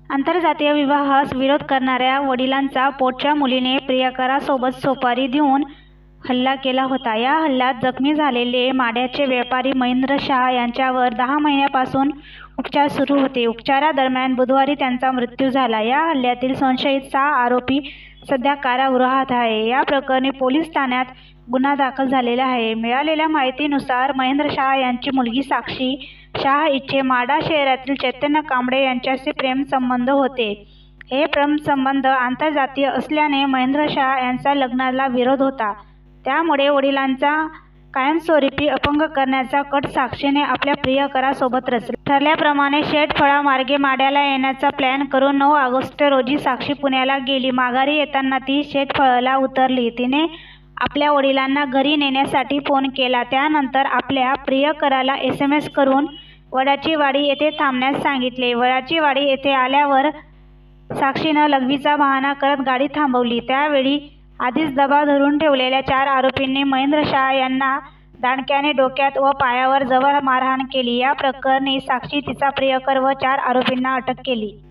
आंतरजातीय विवाहास विरोध करणाऱ्या वडिलांचा पोटच्या मुलीने प्रियकरासोबत सुपारी देऊन हल्ला केला होता. या हल्ल्यात जखमी झालेले माड्याचे व्यापारी महेंद्र शाह यांच्यावर 10 महिन्यांपासून उपचार सुरू होते. उपचारादरम्यान बुधवारी त्यांचा मृत्यू झाला. या हल्ल्यातील संशयित 6 आरोपी सध्या कारागृहात आहे. या प्रकरणी पोलीस ठाण्यात गुन्हा दाखल झालेला आहे. मिळालेल्या माहितीनुसार महेंद्र शाह यांची मुलगी साक्षी शाह हिचे माढा शहरातील चैतन्य कांबळे यांच्याशी प्रेमसंबंध होते. हे प्रेमसंबंध आंतरजातीय असल्याने महेंद्र शाह यांचा लग्नाला विरोध होता. त्यामुळे वडिलांचा कायमस्वरूपी अपंग करण्याचा कट साक्षीने आपल्या प्रियकरासोबत रचला. ठरल्याप्रमाणे शेटफळा मार्गे माढ्याला येण्याचा प्लॅन करून 9 ऑगस्ट रोजी साक्षी पुण्याला गेली. माघारी येताना ती शेटफळाला उतरली. तिने आपल्या वडिलांना घरी नेण्यासाठी फोन केला. त्यानंतर आपल्या प्रियकराला SMS करून वडाचीवाडी येथे थांबण्यास सांगितले. वडाचीवाडी येथे आल्यावर साक्षीनं लघवीचा बहाणा करत गाडी थांबवली. त्यावेळी आधीच दबा धरून ठेवलेल्या 4 आरोपींनी महेंद्र शाह यांना दांडक्याने डोक्यात व पायावर जबर मारहाण केली. या प्रकरणी साक्षी, तिचा प्रियकर व 4 आरोपींना अटक केली.